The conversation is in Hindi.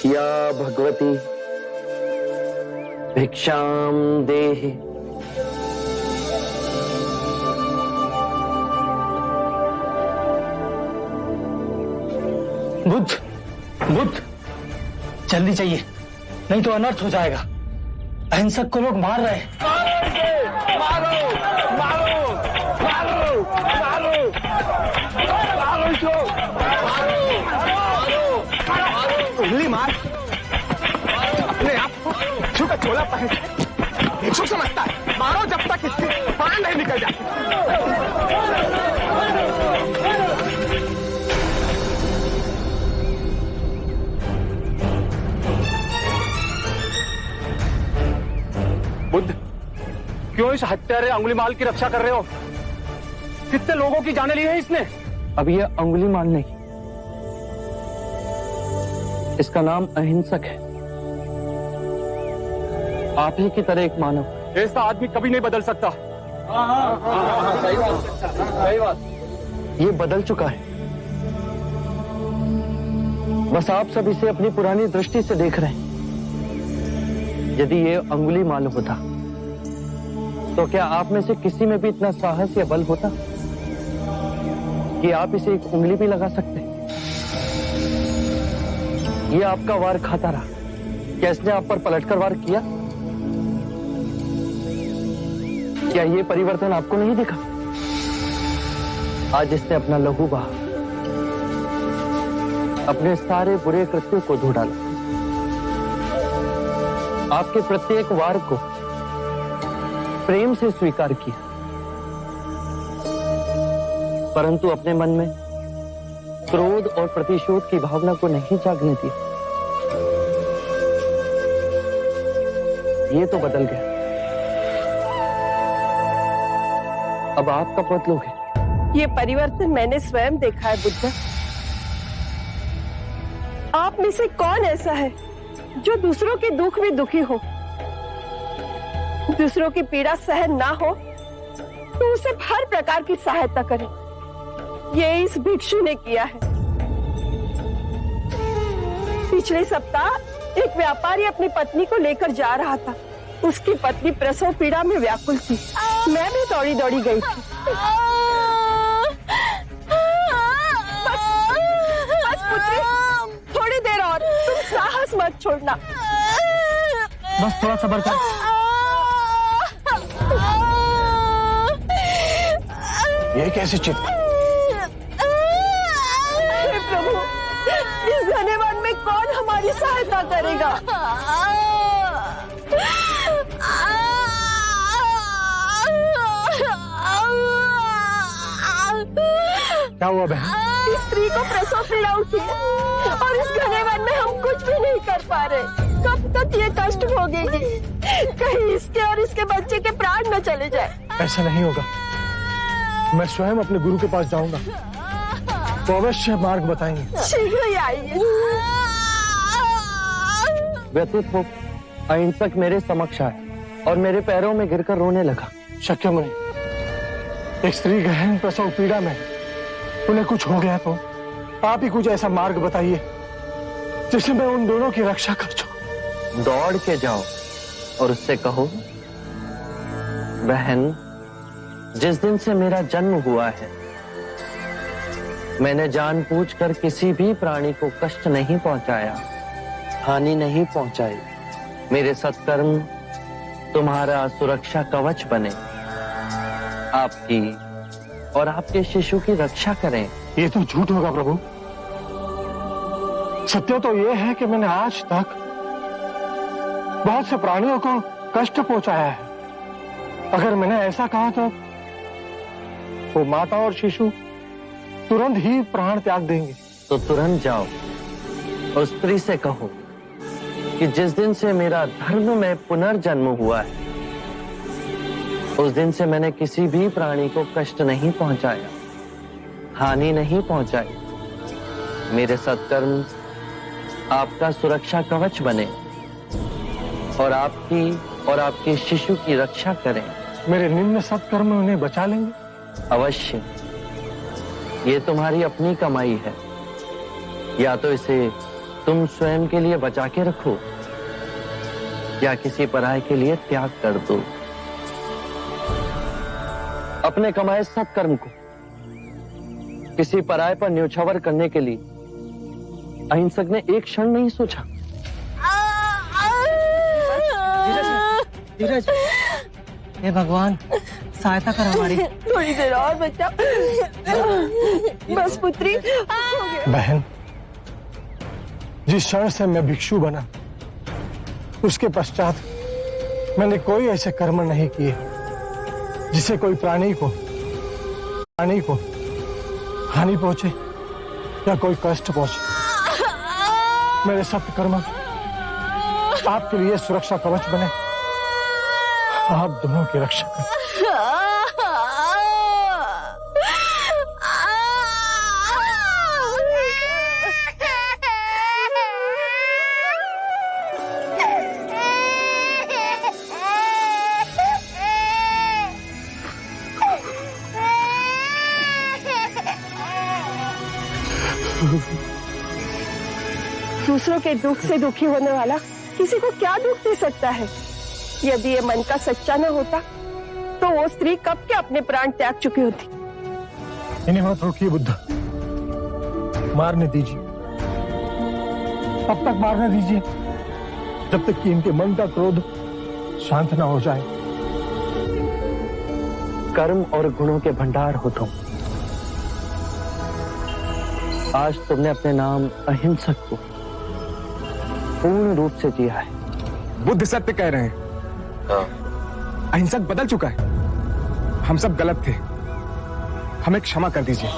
या भगवती भिक्षाम देहि। बुद्ध, बुद्ध, जल्दी चाहिए, नहीं तो अनर्थ हो जाएगा। अहिंसक को लोग मार रहे हैं। मारो मारो मारो मारो मारो इसको, उंगली मार, अपने आप भिक्षु का चोला पहन भिक्षु समझता है। मारो जब तक इसकी प्राण नहीं निकल जाती। बुद्ध, क्यों इस हत्यारे अंगुलीमाल की रक्षा कर रहे हो? कितने लोगों की जाने ली है इसने? अब ये अंगुलीमाल नहीं, इसका नाम अहिंसक है। आप ही की तरह एक मानव। ऐसा आदमी कभी नहीं बदल सकता। सही बात। ये बदल चुका है, बस आप सब इसे अपनी पुरानी दृष्टि से देख रहे हैं। यदि ये अंगुलीमाल होता तो क्या आप में से किसी में भी इतना साहस या बल होता कि आप इसे एक उंगली भी लगा सकते? ये आपका वार खाता रहा, क्या इसने आप पर पलटकर वार किया? क्या ये परिवर्तन आपको नहीं दिखा? आज इसने अपना लहू बहा, अपने सारे बुरे कृत्यों को धो डाला, आपके प्रत्येक वार को प्रेम से स्वीकार किया, परंतु अपने मन में क्रोध और प्रतिशोध की भावना को नहीं जागने दिया। ये तो बदल गया। अब आप कब बदलोगे? ये परिवर्तन मैंने स्वयं देखा है बुद्ध। आप में से कौन ऐसा है जो दूसरों के दुख में दुखी हो, दूसरों की पीड़ा सहन ना हो तो उसे हर प्रकार की सहायता करे? ये इस भिक्षु ने किया है। पिछले सप्ताह एक व्यापारी अपनी पत्नी को लेकर जा रहा था। उसकी पत्नी प्रसव पीड़ा में व्याकुल थी। मैं भी दौड़ी दौड़ी गई थी। बस पुत्री, थोड़ी देर और, तुम साहस मत छोड़ना। बस थोड़ा सब्र कर। ये कैसे चित? हे प्रभु, इस घने वन में कौन हमारी सहायता करेगा? क्या हुआ बहन? इस स्त्री को प्रसव पीड़ा उठी है और इस घने वन में हम कुछ भी नहीं कर पा रहे। कब तक ये कष्ट भोगेगी? कहीं इसके और इसके बच्चे के प्राण न चले जाए। ऐसा नहीं होगा, मैं स्वयं अपने गुरु के पास जाऊंगा, तो अवश्य मार्ग बताएंगे। शीघ्र ही आइए। व्यथित हो अहिंसक मेरे समक्ष आए और मेरे पैरों में गिरकर रोने लगा। शक्य मुनि, एक स्त्री गहन प्रसव पीड़ा में, उन्हें कुछ हो गया तो आप ही कुछ ऐसा मार्ग बताइए जिससे मैं उन दोनों की रक्षा कर सकूं। दौड़ के जाओ और उससे कहो, बहन, जिस दिन से मेरा जन्म हुआ है मैंने जानबूझकर किसी भी प्राणी को कष्ट नहीं पहुंचाया, हानि नहीं पहुंचाई। मेरे सत्कर्म तुम्हारा सुरक्षा कवच बने, आपकी और आपके शिशु की रक्षा करें। ये तो झूठ होगा प्रभु। सत्य तो ये है कि मैंने आज तक बहुत से प्राणियों को कष्ट पहुंचाया है। अगर मैंने ऐसा कहा तो वो माता और शिशु तुरंत ही प्राण त्याग देंगे। तो तुरंत जाओ और स्त्री से कहो कि जिस दिन से मेरा धर्म में पुनर्जन्म हुआ है उस दिन से मैंने किसी भी प्राणी को कष्ट नहीं पहुंचाया, हानि नहीं पहुंचाई। मेरे सत्कर्म आपका सुरक्षा कवच बने और आपकी और आपके शिशु की रक्षा करें। मेरे निम्न सत्कर्म उन्हें बचा लेंगे। अवश्य। ये तुम्हारी अपनी कमाई है, या तो इसे तुम स्वयं के लिए बचा के रखो या किसी पराये के लिए त्याग कर दो। अपने कमाए सत्कर्म को किसी पराये पर न्योछावर करने के लिए अहिंसक ने एक क्षण नहीं सोचा। धीरज, हे भगवान सहायता कर हमारी। थोड़ी देर और बच्चा, बस पुत्री। बहन, जिस क्षण से मैं भिक्षु बना उसके पश्चात मैंने कोई ऐसे कर्म नहीं किए जिससे कोई प्राणी को हानि पहुंचे या कोई कष्ट पहुंचे। मेरे सत्कर्म आपके लिए सुरक्षा कवच बने, आप दोनों की रक्षा करें। दूसरों के दुख से दुखी होने वाला किसी को क्या दुख दे सकता है? यदि ये मन का सच्चा न होता तो वो स्त्री कब के अपने प्राण त्याग चुकी होती। इन्हें मत रोकिए बुद्ध, मारने दीजिए। तब तक मारने दीजिए जब तक कि इनके मन का क्रोध शांत ना हो जाए। कर्म और गुणों के भंडार हो तुम। आज तुमने अपने नाम अहिंसक को पूर्ण रूप से जिया है। बुद्ध सत्य कह रहे हैं। अहिंसक बदल चुका है। हम सब गलत थे, हमें क्षमा कर दीजिए।